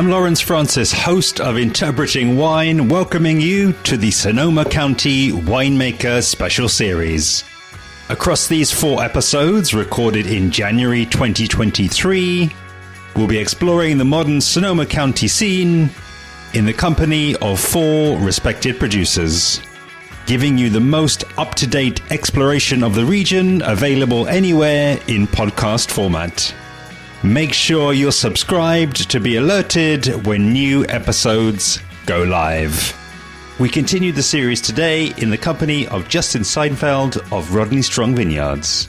I'm Lawrence Francis, host of Interpreting Wine, welcoming you to the Sonoma County Winemaker Special Series. Across these 4 episodes, recorded in January 2023, we'll be exploring the modern Sonoma County scene in the company of 4 respected producers, giving you the most up-to-date exploration of the region available anywhere in podcast format. Make sure you're subscribed to be alerted when new episodes go live. We continue the series today in the company of Justin Seidenfeld of Rodney Strong Vineyards.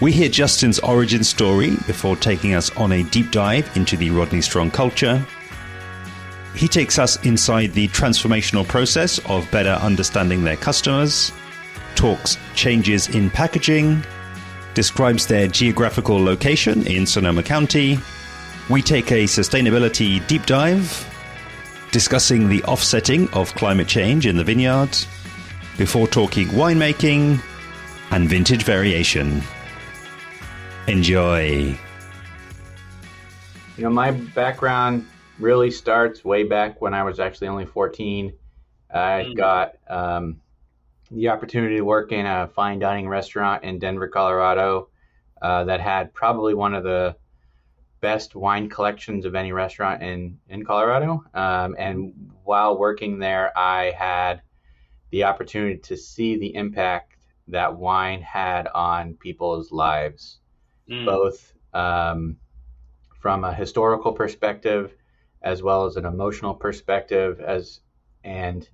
We hear Justin's origin story before taking us on a deep dive into the Rodney Strong culture. He takes us inside the transformational process of better understanding their customers, talks changes in packaging, describes their geographical location in Sonoma County. We take a sustainability deep dive, discussing the offsetting of climate change in the vineyard, before talking winemaking and vintage variation. Enjoy. My background really starts way back when I was actually only 14. I got the opportunity to work in a fine dining restaurant in Denver, Colorado, that had probably one of the best wine collections of any restaurant in Colorado. And while working there, I had the opportunity to see the impact that wine had on people's lives, both from a historical perspective as well as an emotional perspective, and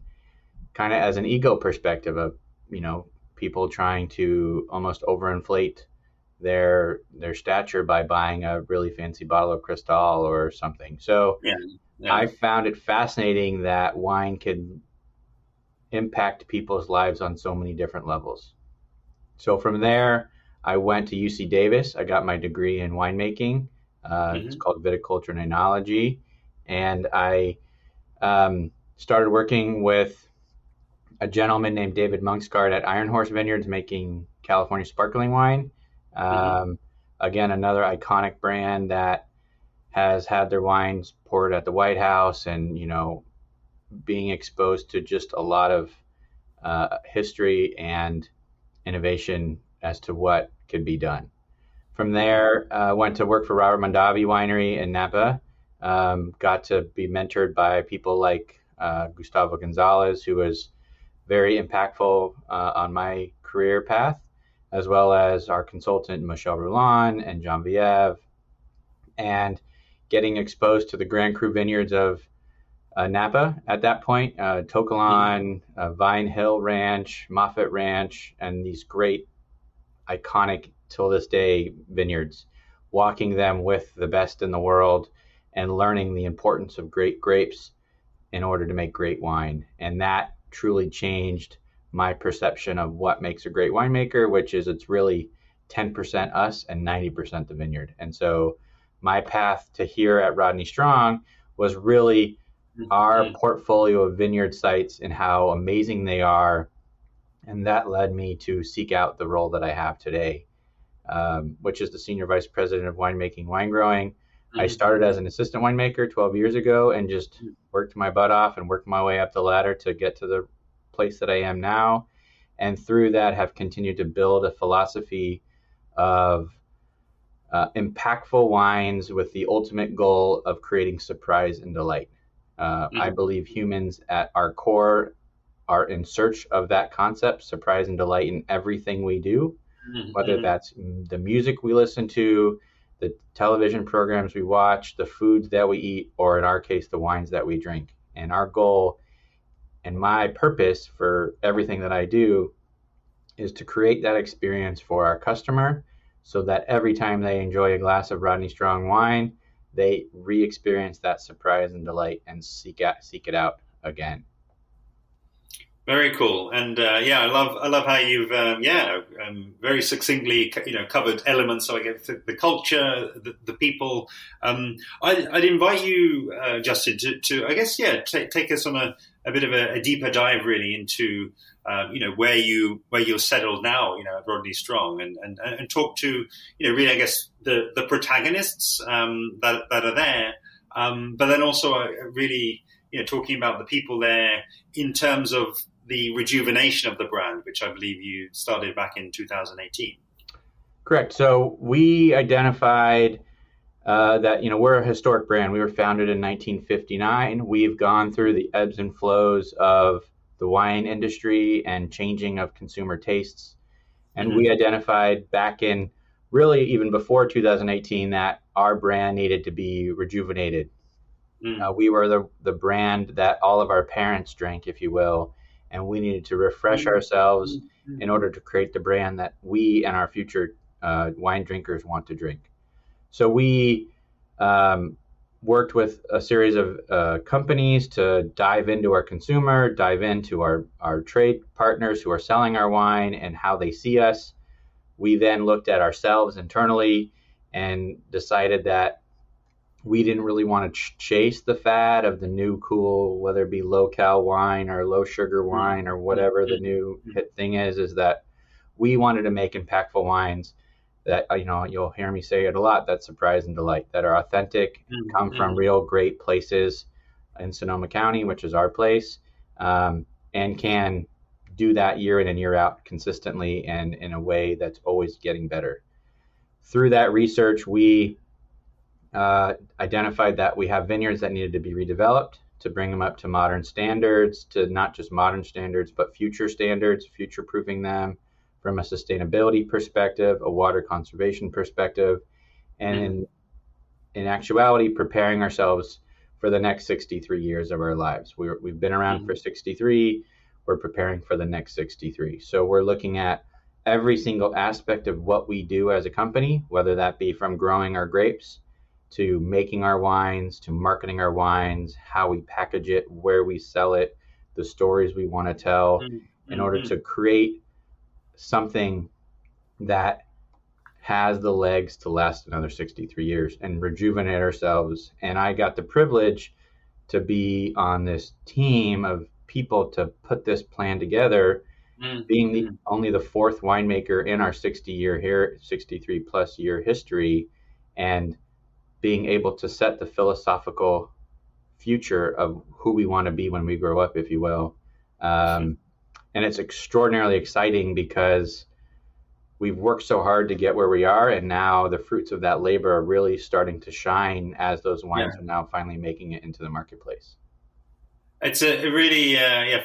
kind of as an ego perspective of, people trying to almost overinflate their stature by buying a really fancy bottle of Cristal or something. So I found it fascinating that wine could impact people's lives on so many different levels. So from there, I went to UC Davis. I got my degree in winemaking. It's called viticulture and enology. And I started working with a gentleman named David Monksgaard at Iron Horse Vineyards, making California sparkling wine. Again, another iconic brand that has had their wines poured at the White House, and, being exposed to just a lot of history and innovation as to what could be done. From there, I went to work for Robert Mondavi Winery in Napa. Got to be mentored by people like Gustavo Gonzalez, who was very impactful on my career path, as well as our consultant, Michel Roulon and Jean Viev, and getting exposed to the Grand Cru vineyards of Napa at that point, Tokelon, Vine Hill Ranch, Moffett Ranch, and these great, iconic, till this day, vineyards, walking them with the best in the world and learning the importance of great grapes in order to make great wine. And that truly changed my perception of what makes a great winemaker, which is it's really 10% us and 90% the vineyard. And so my path to here at Rodney Strong was really our portfolio of vineyard sites and how amazing they are. And that led me to seek out the role that I have today, which is the Senior Vice President of Winemaking, Wine Growing. I started as an assistant winemaker 12 years ago and just worked my butt off and worked my way up the ladder to get to the place that I am now. And through that have continued to build a philosophy of impactful wines with the ultimate goal of creating surprise and delight. I believe humans at our core are in search of that concept, surprise and delight, in everything we do, whether that's the music we listen to, the television programs we watch, the foods that we eat, or in our case, the wines that we drink. And our goal and my purpose for everything that I do is to create that experience for our customer so that every time they enjoy a glass of Rodney Strong wine, they re-experience that surprise and delight and seek it out again. Very cool, and I love how you've very succinctly covered elements of the culture, the people. I'd invite you, Justin, to I guess take us on a bit of a deeper dive really into where you're settled now, at Rodney Strong, and talk to really I guess the protagonists that are there. but then also really, talking about the people there in terms of the rejuvenation of the brand, which I believe you started back in 2018. Correct. So we identified that, we're a historic brand. We were founded in 1959. We've gone through the ebbs and flows of the wine industry and changing of consumer tastes. And we identified back in really even before 2018 that our brand needed to be rejuvenated. We were the brand that all of our parents drank, if you will, and we needed to refresh ourselves in order to create the brand that we and our future wine drinkers want to drink. So we worked with a series of companies to dive into our consumer, dive into our trade partners who are selling our wine and how they see us. We then looked at ourselves internally and decided that we didn't really want to chase the fad of the new cool, whether it be low-cal wine or low-sugar wine or whatever the new hit thing is that we wanted to make impactful wines that, you'll hear me say it a lot, that surprise and delight, that are authentic, come from real great places in Sonoma County, which is our place, and can do that year in and year out consistently and in a way that's always getting better. Through that research, we identified that we have vineyards that needed to be redeveloped to bring them up to modern standards, to not just modern standards, but future standards, future-proofing them from a sustainability perspective, a water conservation perspective, and in actuality, preparing ourselves for the next 63 years of our lives. We've been around for 63. We're preparing for the next 63. So we're looking at every single aspect of what we do as a company, whether that be from growing our grapes to making our wines, to marketing our wines, how we package it, where we sell it, the stories we want to tell in order to create something that has the legs to last another 63 years and rejuvenate ourselves. And I got the privilege to be on this team of people to put this plan together, being only the fourth winemaker in our 63 plus year history, and being able to set the philosophical future of who we want to be when we grow up, if you will. And it's extraordinarily exciting because we've worked so hard to get where we are, and now the fruits of that labor are really starting to shine as those wines are now finally making it into the marketplace. It's a really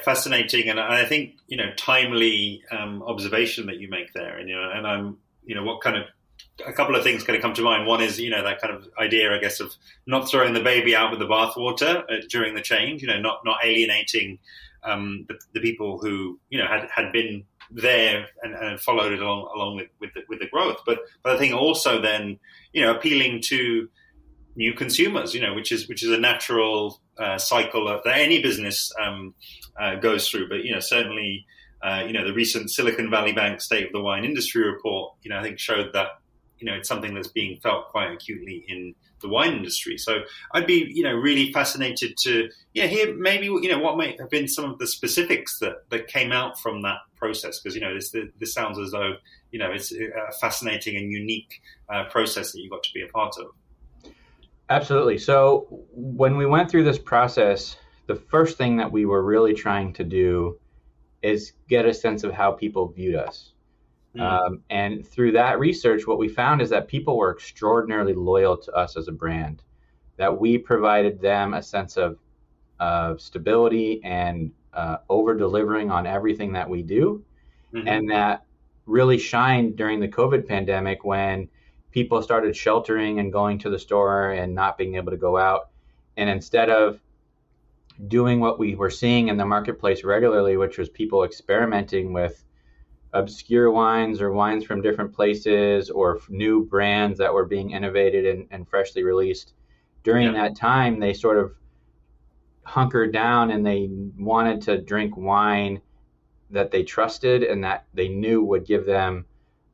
fascinating and I think timely observation that you make there, and I'm what kind of a couple of things kind of come to mind. One is that kind of idea, I guess, of not throwing the baby out with the bathwater during the change. Not alienating the people who had been there and followed it along with the growth. But I think also then appealing to new consumers, which is a natural cycle that any business goes through. But certainly the recent Silicon Valley Bank State of the Wine Industry report I think showed that it's something that's being felt quite acutely in the wine industry. So I'd be really fascinated to hear maybe what might have been some of the specifics that came out from that process, because this sounds as though it's a fascinating and unique process that you got to be a part of. Absolutely. So when we went through this process, the first thing that we were really trying to do is get a sense of how people viewed us. And through that research, what we found is that people were extraordinarily loyal to us as a brand, that we provided them a sense of stability and over-delivering on everything that we do. And that really shined during the COVID pandemic when people started sheltering and going to the store and not being able to go out. And instead of doing what we were seeing in the marketplace regularly, which was people experimenting with obscure wines or wines from different places or new brands that were being innovated and freshly released, during that time, they sort of hunkered down and they wanted to drink wine that they trusted and that they knew would give them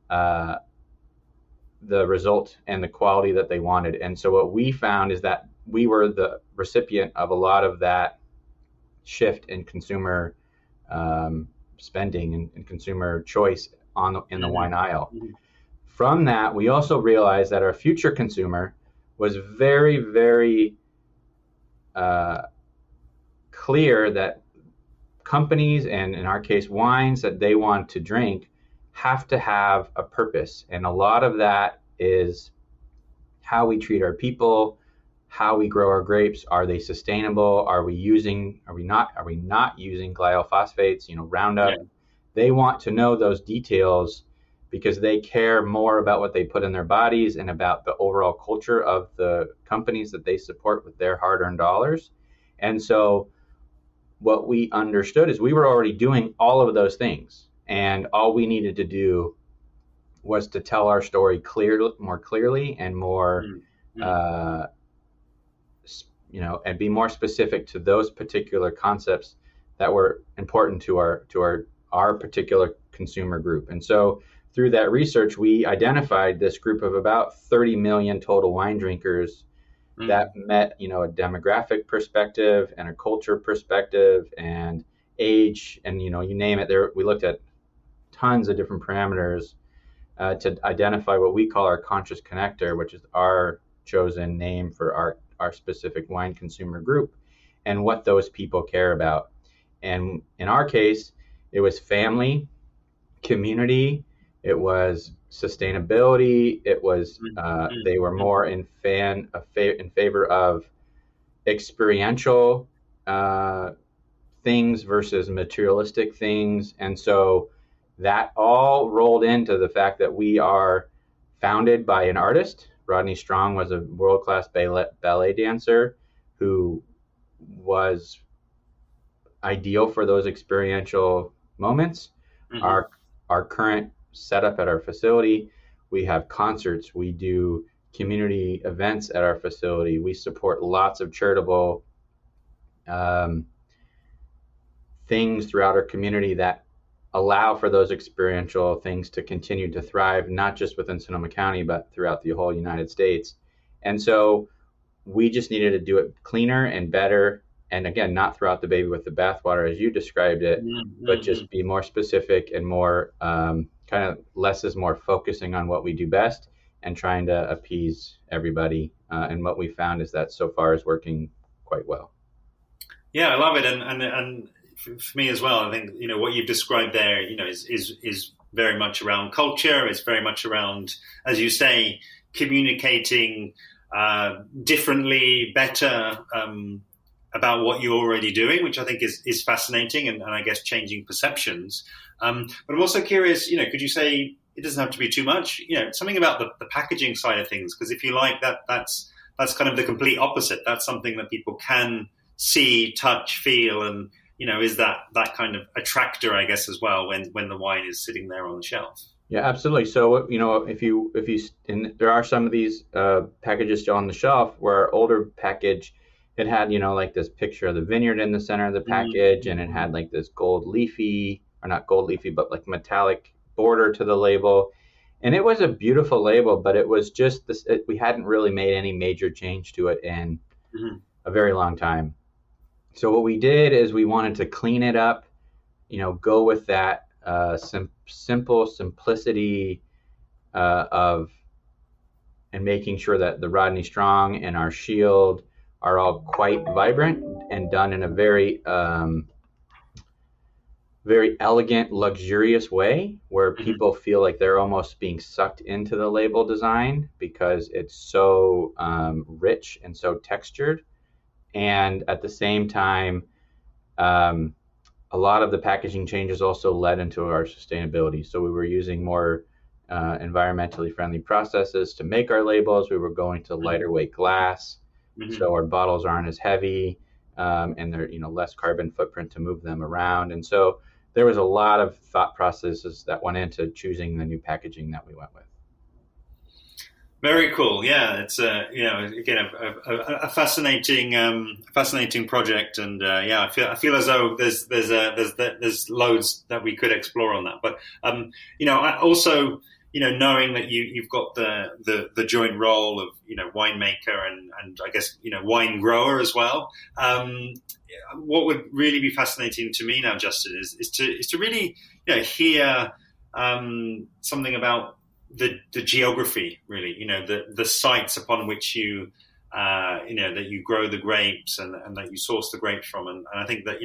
the result and the quality that they wanted. And so what we found is that we were the recipient of a lot of that shift in consumer spending and consumer choice in the wine aisle. From that, we also realized that our future consumer was very, very clear that companies, and in our case, wines that they want to drink, have to have a purpose. And a lot of that is how we treat our people, how we grow our grapes. Are they sustainable? Are we not using glyphosate, Roundup? Yeah. They want to know those details because they care more about what they put in their bodies and about the overall culture of the companies that they support with their hard-earned dollars. And so what we understood is we were already doing all of those things, and all we needed to do was to tell our story more clearly and more, and be more specific to those particular concepts that were important to our particular consumer group. And so through that research, we identified this group of about 30 million total wine drinkers that met, a demographic perspective and a culture perspective and age, and, you name it. There, we looked at tons of different parameters to identify what we call our conscious connector, which is our chosen name for our specific wine consumer group and what those people care about. And in our case, it was family, community, it was sustainability, it was they were more in favor of experiential things versus materialistic things. And so that all rolled into the fact that we are founded by an artist. Rodney Strong was a world-class ballet dancer who was ideal for those experiential moments. Our current setup at our facility, we have concerts, we do community events at our facility, we support lots of charitable things throughout our community that allow for those experiential things to continue to thrive, not just within Sonoma County, but throughout the whole United States. And so we just needed to do it cleaner and better. And again, not throw out the baby with the bathwater, as you described it, but just be more specific and more kind of less is more, focusing on what we do best and trying to appease everybody. And what we found is that so far is working quite well. Yeah, I love it. And for me as well, I think, what you've described there, is very much around culture. It's very much around, as you say, communicating differently, better, about what you're already doing, which I think is fascinating and I guess changing perceptions. But I'm also curious, could you say, it doesn't have to be too much, something about the packaging side of things? Because if you like that's kind of the complete opposite. That's something that people can see, touch, feel, and, is that kind of attractor, I guess, as well, when the wine is sitting there on the shelf. Yeah, absolutely. So, if you, and there are some of these packages still on the shelf where our older package, it had, like this picture of the vineyard in the center of the package, and it had like this gold leafy, or not gold leafy, but like metallic border to the label. And it was a beautiful label, but it was just this, we hadn't really made any major change to it in a very long time. So what we did is we wanted to clean it up, go with that simple simplicity of, and making sure that the Rodney Strong and our shield are all quite vibrant and done in a very, very elegant, luxurious way where people feel like they're almost being sucked into the label design because it's so rich and so textured. And at the same time, a lot of the packaging changes also led into our sustainability. So we were using more environmentally friendly processes to make our labels. We were going to lighter weight glass. So our bottles aren't as heavy, and they're less carbon footprint to move them around. And so there was a lot of thought processes that went into choosing the new packaging that we went with. Very cool. Yeah, it's again a fascinating project, and I feel as though there's loads that we could explore on that. But I also, knowing that you've got the joint role of winemaker and I guess wine grower as well. What would really be fascinating to me now, Justin, is to really hear something about the geography, really, the sites upon which you that you grow the grapes and that you source the grapes from. And I think that,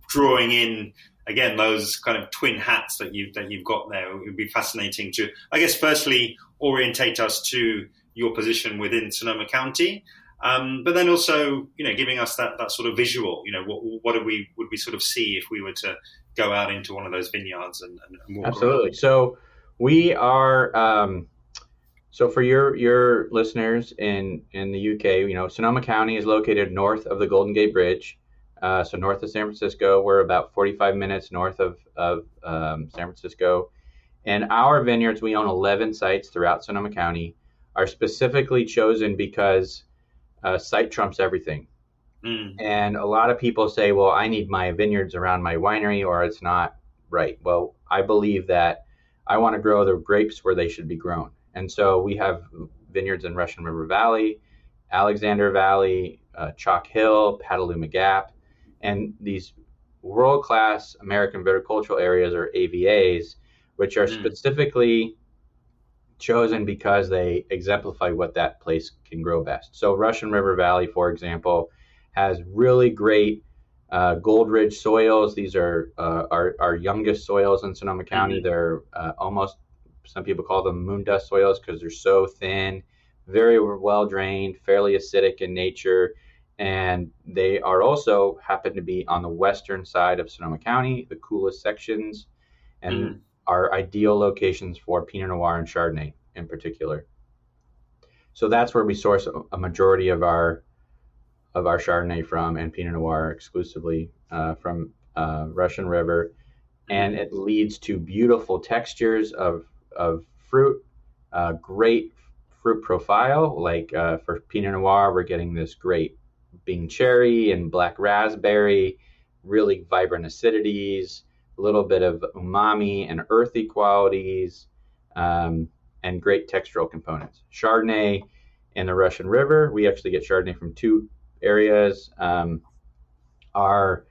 drawing in again those kind of twin hats that you've got there, it would be fascinating to, I guess, firstly orientate us to your position within Sonoma County, but then also giving us that sort of visual. What would we sort of see if we were to go out into one of those vineyards and walk Absolutely. around? So we are. So for your listeners in the UK, Sonoma County is located north of the Golden Gate Bridge. So north of San Francisco, we're about 45 minutes north of San Francisco. And our vineyards, we own 11 sites throughout Sonoma County, are specifically chosen because site trumps everything. And a lot of people say, well, I need my vineyards around my winery or it's not right. Well, I believe that I want to grow the grapes where they should be grown. And so we have vineyards in Russian River Valley, Alexander Valley, Chalk Hill, Petaluma Gap, and these world-class American viticultural areas, or AVAs, which are specifically chosen because they exemplify what that place can grow best. So Russian River Valley, for example, has really great Gold Ridge soils. These are our youngest soils in Sonoma County. They're almost, some people call them moon dust soils because they're so thin, very well drained, fairly acidic in nature. And they are also happen to be on the western side of Sonoma County, the coolest sections, and are ideal locations for Pinot Noir and Chardonnay in particular. So that's where we source a majority of our Chardonnay from, and Pinot Noir exclusively from Russian River. And it leads to beautiful textures of fruit, great fruit profile. Like for Pinot Noir, we're getting this great Bing cherry and black raspberry, really vibrant acidities, a little bit of umami and earthy qualities, and great textural components. Chardonnay in the Russian River, we actually get Chardonnay from two areas, are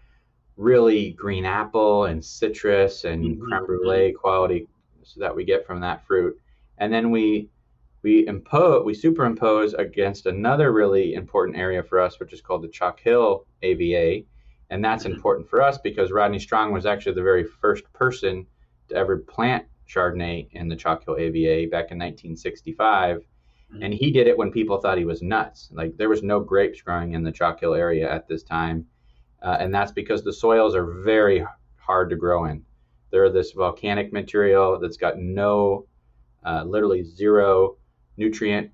really green apple and citrus and creme brulee quality that we get from that fruit. And then we superimpose against another really important area for us, which is called the Chalk Hill AVA. And that's important for us because Rodney Strong was actually the very first person to ever plant Chardonnay in the Chalk Hill AVA back in 1965. And he did it when people thought he was nuts. Like, there was no grapes growing in the Chalk Hill area at this time. And that's because the soils are very hard to grow in. They're this volcanic material that's got literally zero nutrient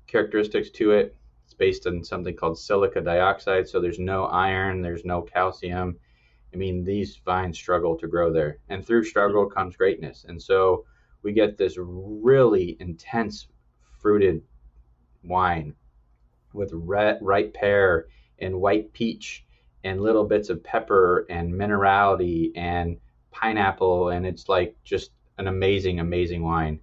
characteristics to it. It's based on something called silica dioxide, so there's no iron, there's no calcium. I mean, these vines struggle to grow there, and through struggle comes greatness. And so we get this really intense fruited wine with ripe pear and white peach and little bits of pepper and minerality and pineapple, and it's like just an amazing, amazing wine.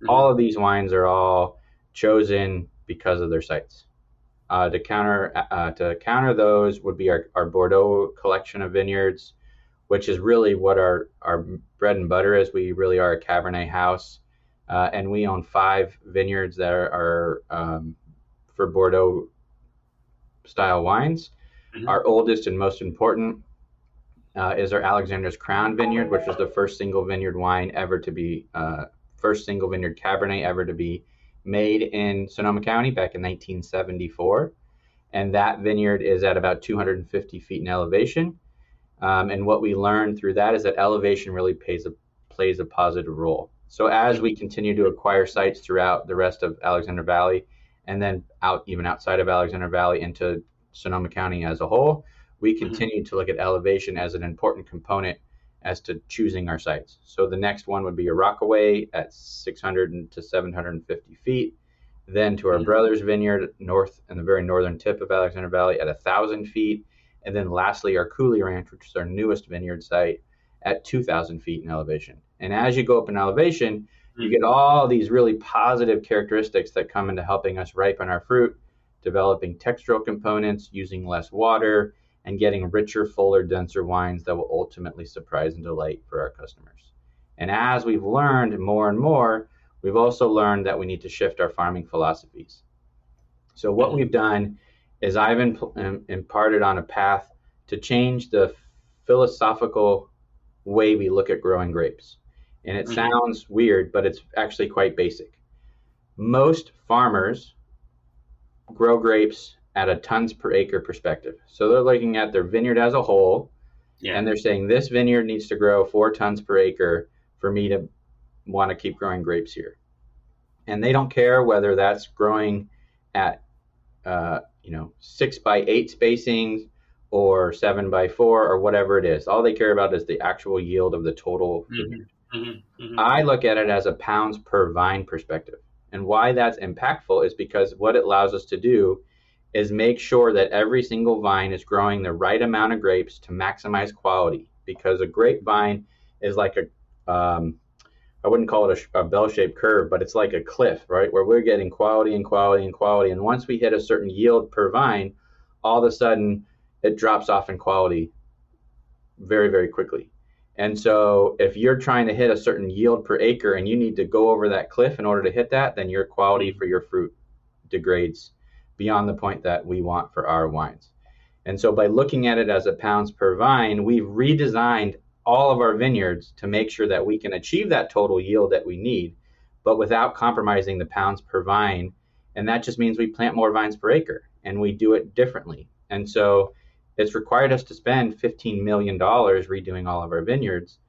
All of these wines are all chosen because of their sites. To counter those would be our Bordeaux collection of vineyards, which is really what our bread and butter is. We really are a Cabernet house, and we own 5 vineyards that are for Bordeaux style wines. Our oldest and most important is our Alexander's Crown Vineyard, which was the first single vineyard wine ever to be first single vineyard Cabernet ever to be made in Sonoma County back in 1974. And that vineyard is at about 250 feet in elevation. And what we learned through that is that elevation really plays a positive role. So as we continue to acquire sites throughout the rest of Alexander Valley, and then even outside of Alexander Valley into Sonoma County as a whole, we continue to look at elevation as an important component as to choosing our sites. So the next one would be a Rockaway at 600 to 750 feet. Then to our brother's vineyard north in the very northern tip of Alexander Valley at 1,000 feet. And then lastly, our Cooley Ranch, which is our newest vineyard site, at 2,000 feet in elevation. And as you go up in elevation, you get all these really positive characteristics that come into helping us ripen our fruit, developing textural components, using less water, and getting richer, fuller, denser wines that will ultimately surprise and delight for our customers. And as we've learned more and more, we've also learned that we need to shift our farming philosophies. So what we've done is I've imparted on a path to change the philosophical way we look at growing grapes. And it sounds weird, but it's actually quite basic. Most farmers grow grapes at a tons per acre perspective. So they're looking at their vineyard as a whole, and they're saying this vineyard needs to grow 4 tons per acre for me to want to keep growing grapes here. And they don't care whether that's growing at 6x8 spacings or 7x4 or whatever it is. All they care about is the actual yield of the total vineyard. I look at it as a pounds per vine perspective. And why that's impactful is because what it allows us to do is make sure that every single vine is growing the right amount of grapes to maximize quality. Because a grapevine is like I wouldn't call it a bell-shaped curve, but it's like a cliff, right? Where we're getting quality and quality and quality. And once we hit a certain yield per vine, all of a sudden it drops off in quality very, very quickly. And so if you're trying to hit a certain yield per acre and you need to go over that cliff in order to hit that, then your quality for your fruit degrades beyond the point that we want for our wines. And so by looking at it as a pounds per vine, we've redesigned all of our vineyards to make sure that we can achieve that total yield that we need, but without compromising the pounds per vine. And that just means we plant more vines per acre and we do it differently. And so it's required us to spend $15 million redoing all of our vineyards.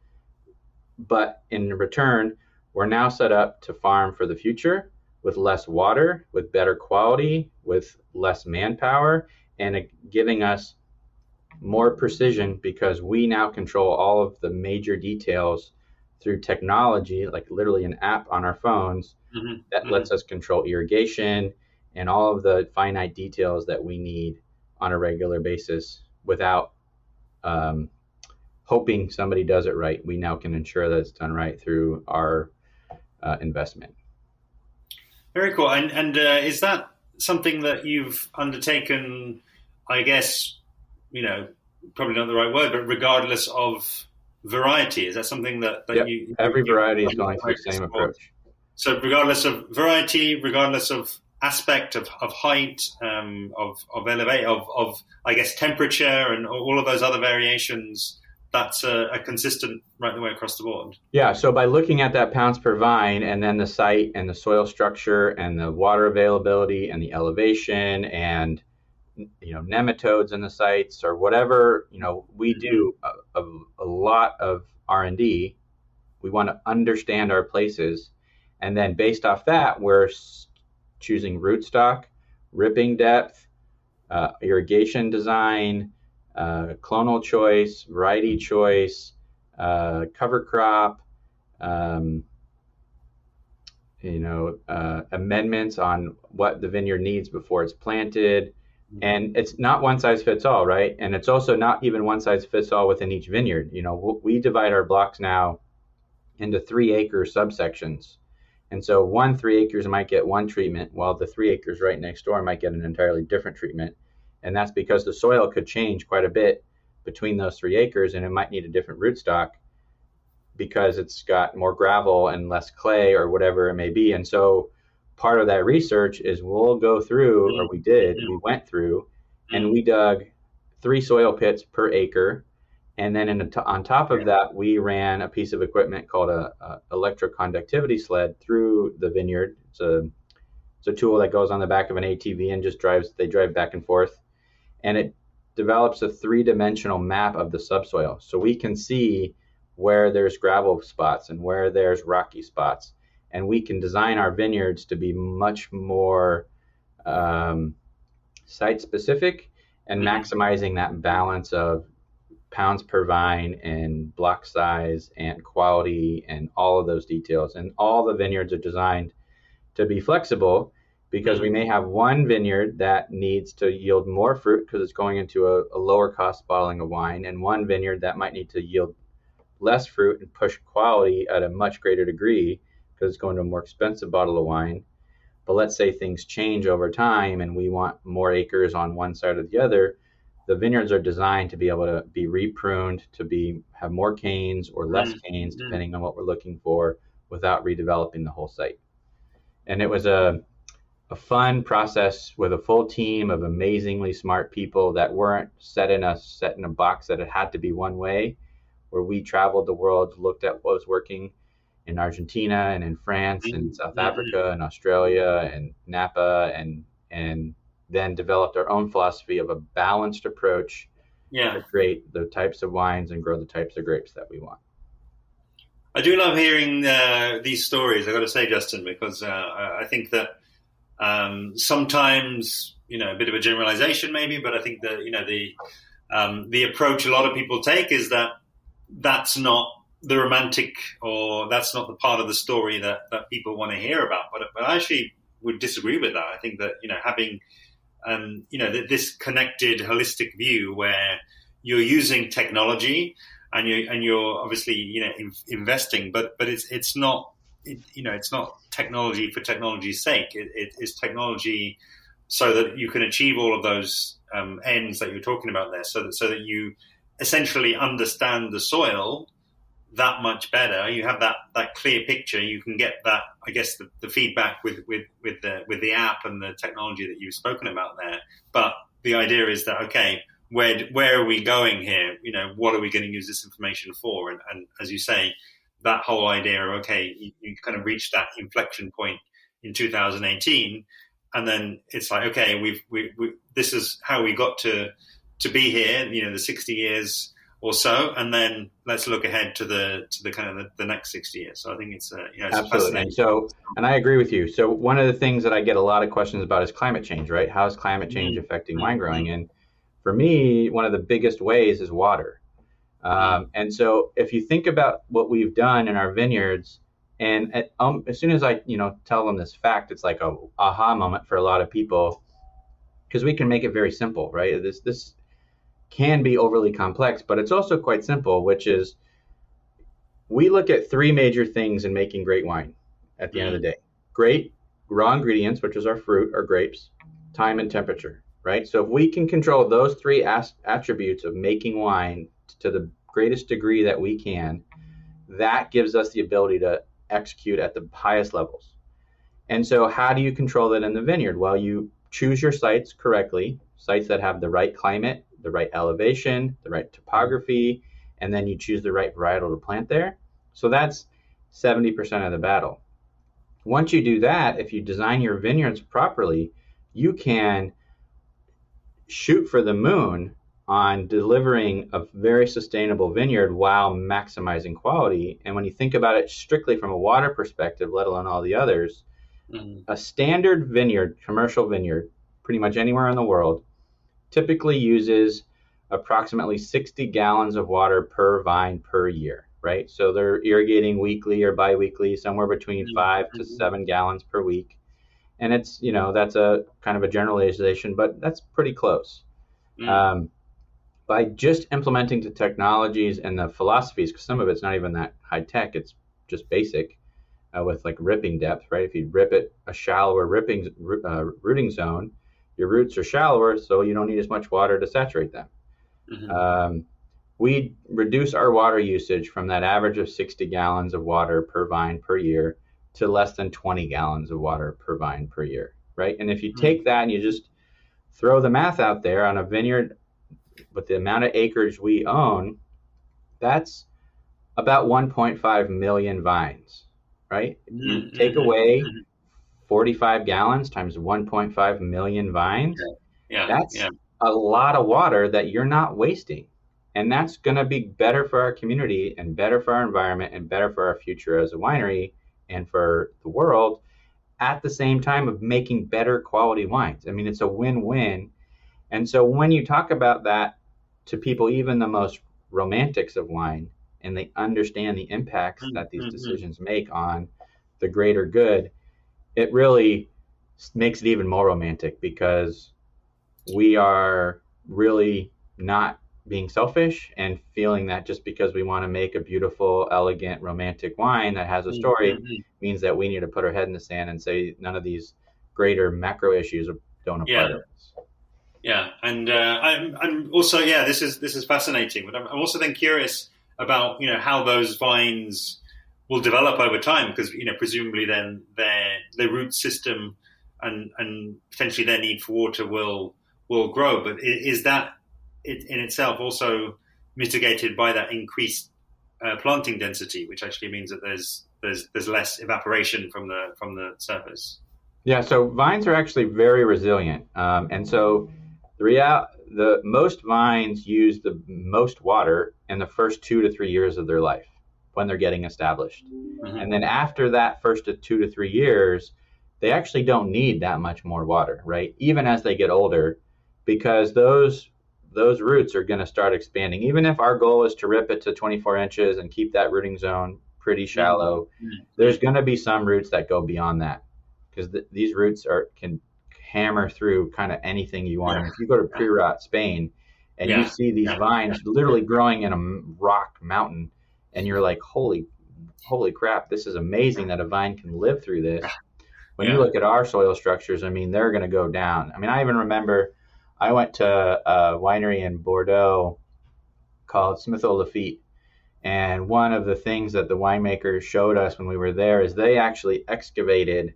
But in return, we're now set up to farm for the future with less water, with better quality, with less manpower, and giving us more precision because we now control all of the major details through technology, like literally an app on our phones that lets us control irrigation and all of the finite details that we need on a regular basis without hoping somebody does it right. We now can ensure that it's done right through our investment. Very cool. And is that something that you've undertaken, I guess, probably not the right word, but regardless of variety? Is that something that you... Every variety is going through the same approach. So regardless of variety, regardless of aspect of height, of elevate, of I guess temperature and all of those other variations, that's a consistent right the way across the board. Yeah, so by looking at that pounds per vine and then the site and the soil structure and the water availability and the elevation and nematodes in the sites or whatever, we do a lot of R&D. We want to understand our places. And then based off that, we're choosing rootstock, ripping depth, irrigation design, clonal choice, variety choice, cover crop, amendments on what the vineyard needs before it's planted. And it's not one size fits all, right? And it's also not even one size fits all within each vineyard. We divide our blocks now into 3-acre subsections. And so 3 acres might get one treatment, while the 3 acres right next door might get an entirely different treatment. And that's because the soil could change quite a bit between those 3 acres, and it might need a different rootstock because it's got more gravel and less clay or whatever it may be. And so part of that research is we'll go through, or we went through, and we dug 3 soil pits per acre. And then on top of that, we ran a piece of equipment called a electroconductivity sled through the vineyard. It's a tool that goes on the back of an ATV and they drive back and forth. And it develops a 3-dimensional map of the subsoil. So we can see where there's gravel spots and where there's rocky spots. And we can design our vineyards to be much more site-specific and maximizing that balance of pounds per vine and block size and quality and all of those details. And all the vineyards are designed to be flexible because we may have one vineyard that needs to yield more fruit because it's going into a lower cost bottling of wine, and one vineyard that might need to yield less fruit and push quality at a much greater degree because it's going to a more expensive bottle of wine. But let's say things change over time and we want more acres on one side or the other. The vineyards are designed to be able to be repruned, to have more canes or less canes, depending on what we're looking for, without redeveloping the whole site. And it was a a fun process with a full team of amazingly smart people that weren't set in a box that it had to be one way, where we traveled the world, looked at what was working in Argentina and in France and South Africa and Australia and Napa, and then developed our own philosophy of a balanced approach to create the types of wines and grow the types of grapes that we want. I do love hearing these stories, I've got to say, Justin, because I think that sometimes, a bit of a generalization maybe, but I think that, the approach a lot of people take is that that's not the romantic, or that's not the part of the story that people want to hear about. But I actually would disagree with that. I think that, having, this connected, holistic view where you're using technology and you're obviously, investing, but it's not, it's not technology for technology's sake. It's technology so that you can achieve all of those ends that you're talking about there, so that you essentially understand the soil that much better. You have that clear picture. You can get that, I guess, the feedback with the app and the technology that you've spoken about there. But the idea is that, okay, where are we going here? What are we going to use this information for? And as you say, that whole idea of, okay, you kind of reached that inflection point in 2018, and then it's like, okay, we this is how we got to be here, the 60 years or so, and then let's look ahead to the kind of the next 60 years. So I think it's it's absolutely. And I agree with you. So one of the things that I get a lot of questions about is climate change, right? How is climate change affecting wine growing? And for me, one of the biggest ways is water. And so if you think about what we've done in our vineyards, and as soon as I tell them this fact, it's like a aha moment for a lot of people, because we can make it very simple, right? This can be overly complex, but it's also quite simple, which is we look at three major things in making great wine at the end of the day. Great raw ingredients, which is our fruit, our grapes, time and temperature, right? So if we can control those three attributes of making wine to the greatest degree that we can, that gives us the ability to execute at the highest levels. And so how do you control that in the vineyard? Well, you choose your sites correctly, sites that have the right climate, the right elevation, the right topography, and then you choose the right varietal to plant there. So that's 70% of the battle. Once you do that, if you design your vineyards properly, you can shoot for the moon on delivering a very sustainable vineyard while maximizing quality. And when you think about it strictly from a water perspective, let alone all the others, a standard vineyard, commercial vineyard, pretty much anywhere in the world, typically uses approximately 60 gallons of water per vine per year, right? So they're irrigating weekly or biweekly, somewhere between 5 to 7 gallons per week. And it's, that's a kind of a generalization, but that's pretty close. By just implementing the technologies and the philosophies, because some of it's not even that high tech, it's just basic with like ripping depth, right? If you rip it a shallower rooting zone, your roots are shallower, so you don't need as much water to saturate them. We reduce our water usage from that average of 60 gallons of water per vine per year to less than 20 gallons of water per vine per year, right? And if you take that and you just throw the math out there on a vineyard with the amount of acres we own, that's about 1.5 million vines, right? You take away 45 gallons times 1.5 million vines. That's a lot of water that you're not wasting. And that's going to be better for our community and better for our environment and better for our future as a winery and for the world, at the same time of making better quality wines. I mean, it's a win-win. And so when you talk about that to people, even the most romantics of wine, and they understand the impacts that these decisions make on the greater good, it really makes it even more romantic, because we are really not being selfish and feeling that just because we want to make a beautiful, elegant, romantic wine that has a story means that we need to put our head in the sand and say none of these greater macro issues don't apply to us. Yeah, and I'm also this is fascinating, but I'm also then curious about how those vines will develop over time, because presumably then their root system and potentially their need for water will grow. But is that in itself also mitigated by that increased planting density, which actually means that there's less evaporation from the surface? Yeah, so vines are actually very resilient, and so the most vines use the most water in the first 2 to 3 years of their life when they're getting established, and then after that first 2 to 3 years, they actually don't need that much more water, right? Even as they get older, because those roots are going to start expanding. Even if our goal is to rip it to 24 inches and keep that rooting zone pretty shallow, there's going to be some roots that go beyond that, because these roots can hammer through kind of anything you want. And if you go to pre-rot Spain and you see these vines literally growing in a rock mountain, and you're like, holy crap, this is amazing that a vine can live through this. When you look at our soil structures, I mean, they're going to go down. I mean, I even remember I went to a winery in Bordeaux called Smith-O-Lafitte, and one of the things that the winemakers showed us when we were there is they actually excavated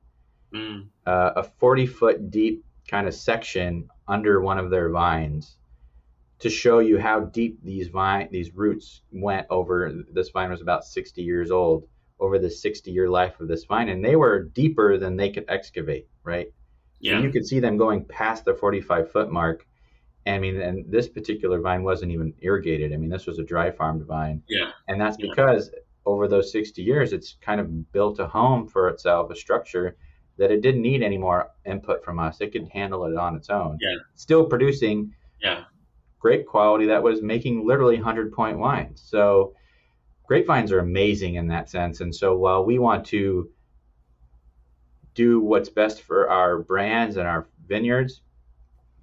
a 40-foot deep kind of section under one of their vines to show you how deep these roots went over. This vine was about 60 years old, over the 60-year life of this vine, and they were deeper than they could excavate, right? Yeah. So you could see them going past the 45-foot mark. I mean, and this particular vine wasn't even irrigated. I mean, this was a dry farmed vine. Yeah. And that's because over those 60 years, it's kind of built a home for itself, a structure that it didn't need any more input from us. It could handle it on its own. Yeah. Still producing great quality that was making literally 100-point wines. So grapevines are amazing in that sense. And so while we want to do what's best for our brands and our vineyards,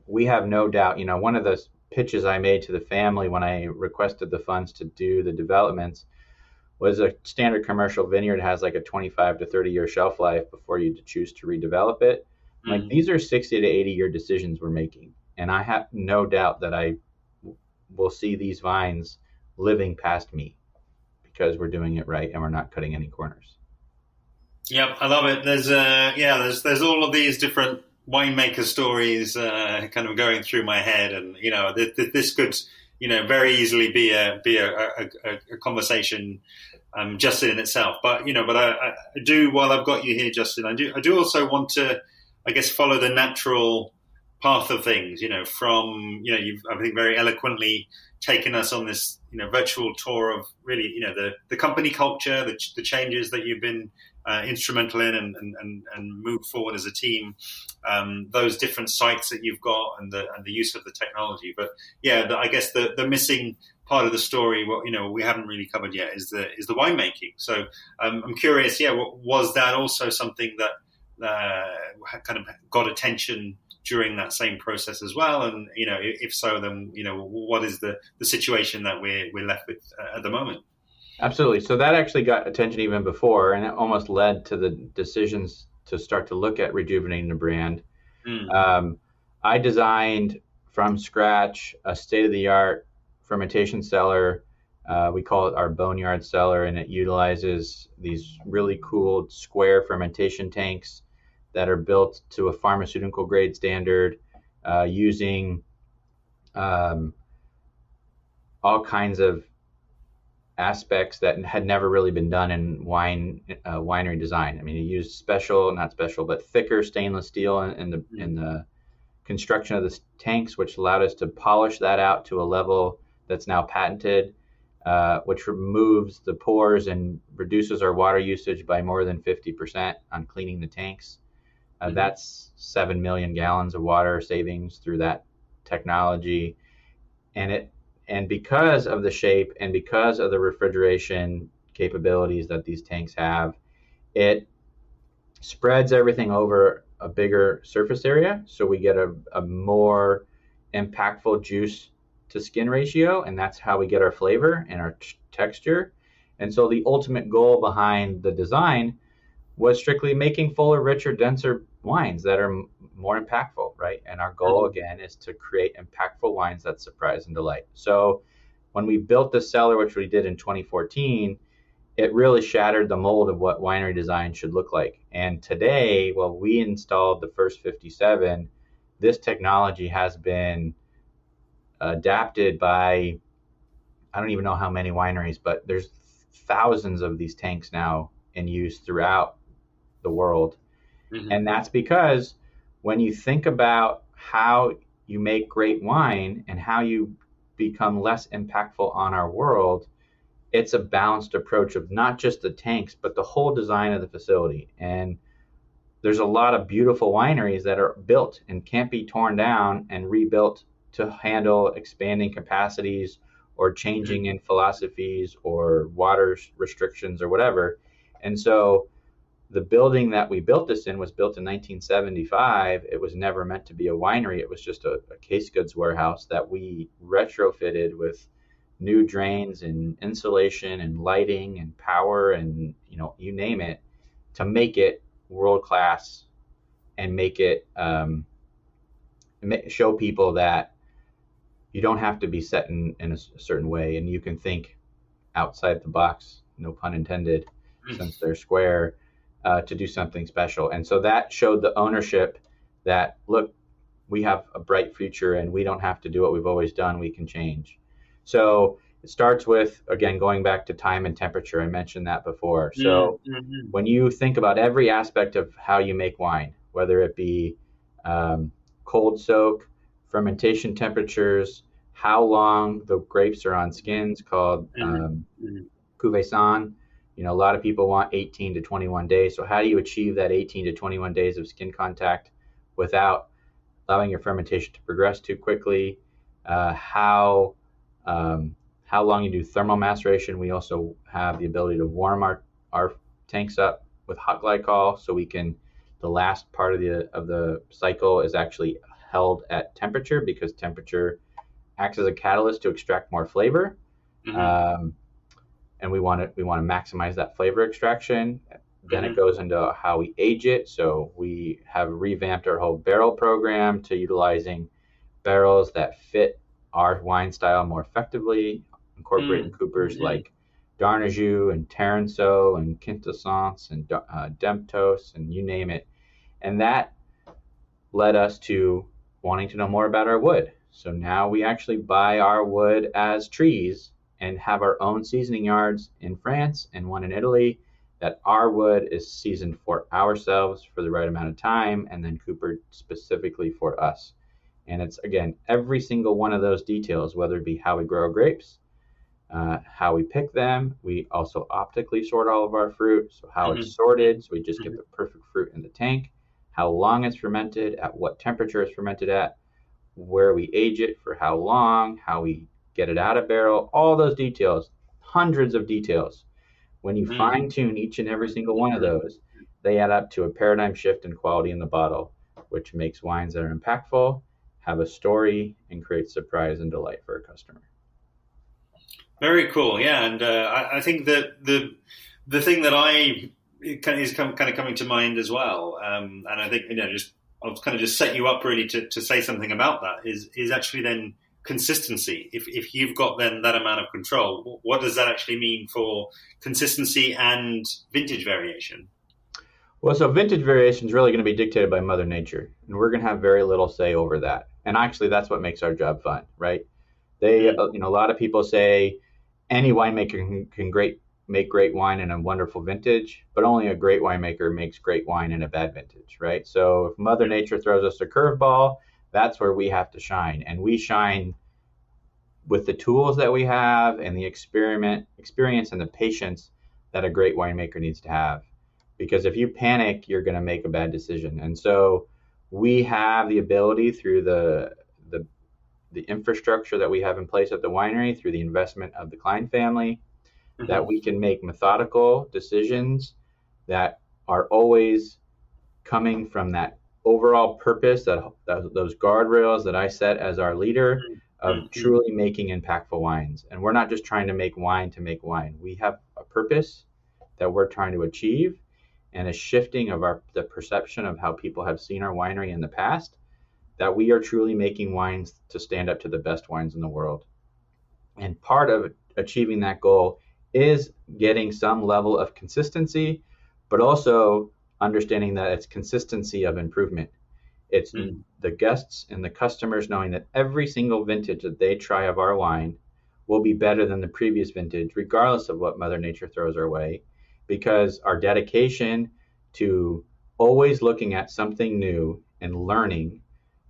we have no doubt, one of the pitches I made to the family when I requested the funds to do the developments was a standard commercial vineyard has like a 25 to 30 year shelf life before you choose to redevelop it. Like these are 60 to 80 year decisions we're making. And I have no doubt that I will see these vines living past me because we're doing it right and we're not cutting any corners. Yep, I love it. There's all of these different winemaker stories kind of going through my head, and this could very easily be a conversation just in itself. But I do, while I've got you here, Justin, I do also want to, I guess, follow the natural path of things. From you've, I think, very eloquently taken us on this virtual tour of really the company culture, the changes that you've been instrumental in and moved forward as a team, those different sites that you've got and the use of the technology. But I guess the missing part of the story, what we haven't really covered yet, is the winemaking. So I'm curious, was that also something that kind of got attention during that same process as well? And if so, then what is the situation that we're left with at the moment? Absolutely. So that actually got attention even before, and it almost led to the decisions to start to look at rejuvenating the brand. I designed from scratch a state-of-the-art fermentation cellar. We call it our boneyard cellar, and it utilizes these really cool square fermentation tanks that are built to a pharmaceutical grade standard, using all kinds of aspects that had never really been done in winery design. I mean, it used thicker stainless steel in the construction of the tanks, which allowed us to polish that out to a level that's now patented, which removes the pores and reduces our water usage by more than 50% on cleaning the tanks. That's 7 million gallons of water savings through that technology. And because of the shape and because of the refrigeration capabilities that these tanks have, it spreads everything over a bigger surface area. So we get a more impactful juice to skin ratio, and that's how we get our flavor and our texture. And so the ultimate goal behind the design was strictly making fuller, richer, denser wines that are more impactful, right? And our goal, again, is to create impactful wines that surprise and delight. So when we built the cellar, which we did in 2014, it really shattered the mold of what winery design should look like. And today, well, we installed the first 57. This technology has been adapted by, I don't even know how many wineries, but there's thousands of these tanks now in use throughout the world. Mm-hmm. And that's because when you think about how you make great wine and how you become less impactful on our world, it's a balanced approach of not just the tanks, but the whole design of the facility. And there's a lot of beautiful wineries that are built and can't be torn down and rebuilt to handle expanding capacities or changing in philosophies or water restrictions or whatever. And so the building that we built this in was built in 1975. It was never meant to be a winery. It was just a case goods warehouse that we retrofitted with new drains and insulation and lighting and power and, you name it, to make it world class and make it show people that you don't have to be set in a certain way, and you can think outside the box, no pun intended, since they're square, to do something special. And so that showed the ownership that, look, we have a bright future and we don't have to do what we've always done. We can change. So it starts with, again, going back to time and temperature. I mentioned that before. So when you think about every aspect of how you make wine, whether it be cold soak, fermentation temperatures, how long the grapes are on skins, called cuvée. A lot of people want 18 to 21 days. So how do you achieve that 18 to 21 days of skin contact without allowing your fermentation to progress too quickly? How long you do thermal maceration. We also have the ability to warm our tanks up with hot glycol, so we can, the last part of the cycle is actually held at temperature, because temperature acts as a catalyst to extract more flavor. And we want to maximize that flavor extraction. Then it goes into how we age it. So we have revamped our whole barrel program to utilizing barrels that fit our wine style more effectively, incorporating coopers like Darnajou and Taranceau and Quintessence and Demptos and you name it. And that led us to wanting to know more about our wood. So now we actually buy our wood as trees and have our own seasoning yards in France and one in Italy, that our wood is seasoned for ourselves for the right amount of time and then coopered specifically for us. And it's, again, every single one of those details, whether it be how we grow grapes, how we pick them. We also optically sort all of our fruit, so how it's sorted, so we just get the perfect fruit in the tank, how long it's fermented, at what temperature it's fermented at, where we age it for how long, how we get it out of barrel, all those details, hundreds of details. When you fine tune each and every single one of those, they add up to a paradigm shift in quality in the bottle, which makes wines that are impactful, have a story, and create surprise and delight for a customer. Very cool, yeah. And I think that the thing that is kind of coming to mind as well, and I think I'll kind of just set you up really to say something about that is actually then consistency. If you've got then that amount of control, what does that actually mean for consistency and vintage variation? Well, so vintage variation is really going to be dictated by Mother Nature, and we're going to have very little say over that. And actually, that's what makes our job fun, right? A lot of people say any winemaker can make great wine in a wonderful vintage, but only a great winemaker makes great wine in a bad vintage, right? So if Mother Nature throws us a curveball, that's where we have to shine. And we shine with the tools that we have and the experience and the patience that a great winemaker needs to have. Because if you panic, you're going to make a bad decision. And so we have the ability through the infrastructure that we have in place at the winery, through the investment of the Klein family, that we can make methodical decisions that are always coming from that overall purpose, that those guardrails that I set as our leader of truly making impactful wines. And we're not just trying to make wine to make wine. We have a purpose that we're trying to achieve, and a shifting of the perception of how people have seen our winery in the past, that we are truly making wines to stand up to the best wines in the world. And part of achieving that goal is getting some level of consistency, but also understanding that it's consistency of improvement. It's the guests and the customers knowing that every single vintage that they try of our wine will be better than the previous vintage, regardless of what Mother Nature throws our way, because our dedication to always looking at something new and learning.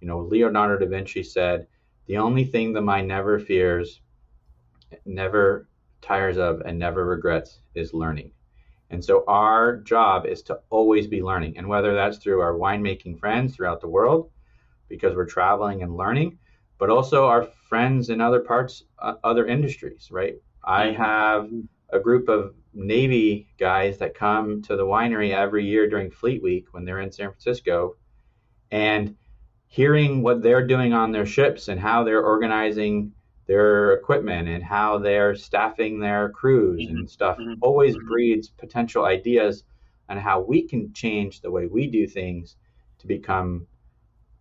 Leonardo da Vinci said, the only thing the mind never fears, never tires of, and never regrets is learning. And so our job is to always be learning. And whether that's through our winemaking friends throughout the world, because we're traveling and learning, but also our friends in other parts, other industries, right? I have a group of Navy guys that come to the winery every year during Fleet Week when they're in San Francisco, and hearing what they're doing on their ships and how they're organizing their equipment and how they're staffing their crews and stuff always breeds potential ideas on how we can change the way we do things to become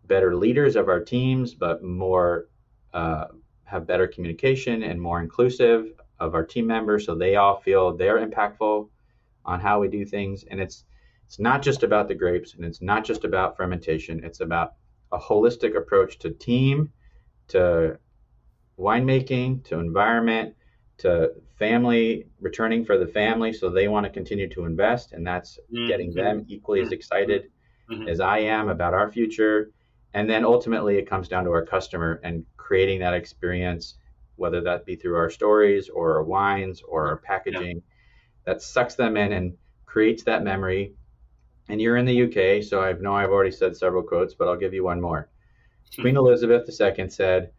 better leaders of our teams, but more have better communication and more inclusive of our team members, so they all feel they're impactful on how we do things. And it's not just about the grapes, and it's not just about fermentation. It's about a holistic approach to team, to winemaking, to environment, to family, returning for the family, so they want to continue to invest, and that's getting them equally as excited as I am about our future. And then ultimately it comes down to our customer and creating that experience, whether that be through our stories or our wines or our packaging, that sucks them in and creates that memory. And you're in the UK, so I know I've already said several quotes, but I'll give you one more. Queen Elizabeth II said,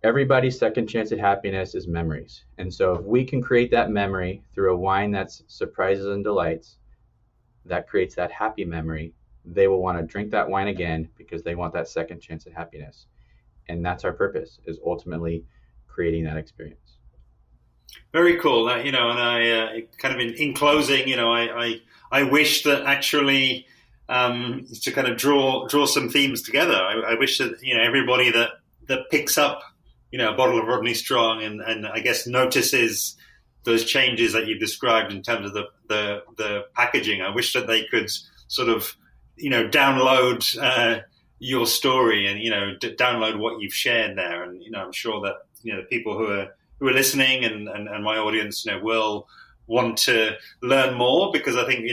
everybody's second chance at happiness is memories. And so if we can create that memory through a wine that's surprises and delights, that creates that happy memory, they will want to drink that wine again because they want that second chance at happiness. And that's our purpose, is ultimately creating that experience. Very cool. And I kind of in closing, I wish that actually to kind of draw some themes together. I wish that everybody that picks up a bottle of Rodney Strong and I guess notices those changes that you've described in terms of the packaging. I wish that they could sort of download your story and download what you've shared there. And I'm sure that the people who are listening and my audience will want to learn more, because I think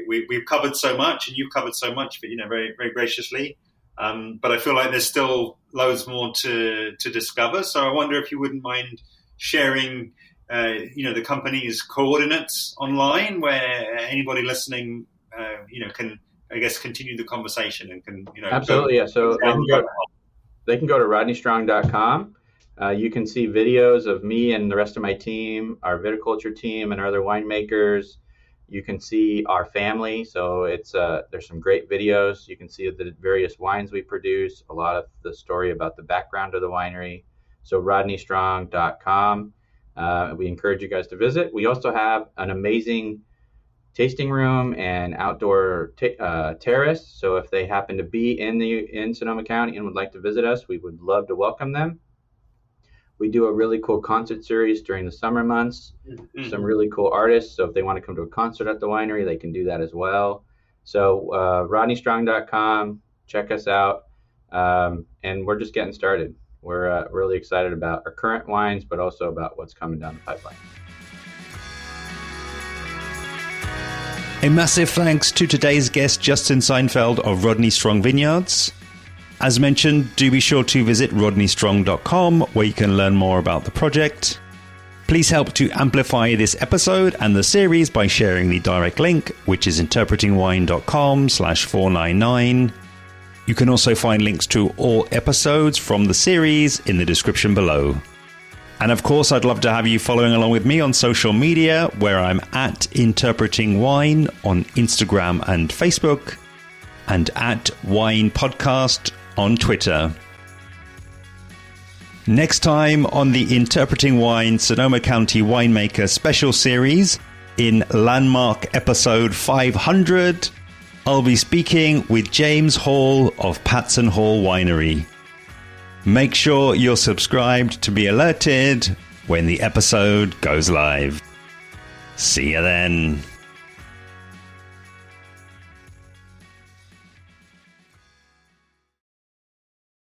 we've covered so much and you've covered so much, but very, very graciously. But I feel like there's still loads more to discover. So I wonder if you wouldn't mind sharing the company's co-ordinates online, where anybody listening can, I guess, continue the conversation and can absolutely, yeah. So they can go to rodneystrong.com. You can see videos of me and the rest of my team, our viticulture team, and our other winemakers. You can see our family. So it's there's some great videos. You can see the various wines we produce, a lot of the story about the background of the winery. So rodneystrong.com. We encourage you guys to visit. We also have an amazing tasting room and outdoor terrace. So if they happen to be in Sonoma County and would like to visit us, we would love to welcome them. We do a really cool concert series during the summer months, some really cool artists. So if they want to come to a concert at the winery, they can do that as well. So rodneystrong.com, check us out. And we're just getting started. We're really excited about our current wines, but also about what's coming down the pipeline. A massive thanks to today's guest, Justin Seidenfeld of Rodney Strong Vineyards. As mentioned, do be sure to visit rodneystrong.com, where you can learn more about the project. Please help to amplify this episode and the series by sharing the direct link, which is interpretingwine.com/499. You can also find links to all episodes from the series in the description below. And of course, I'd love to have you following along with me on social media, where I'm at Interpreting Wine on Instagram and Facebook, and at Wine Podcast on Twitter. Next time on the Interpreting Wine Sonoma County Winemaker special series, in landmark episode 500, I'll be speaking with James Hall of Patson Hall Winery. Make sure you're subscribed to be alerted when the episode goes live. See you then.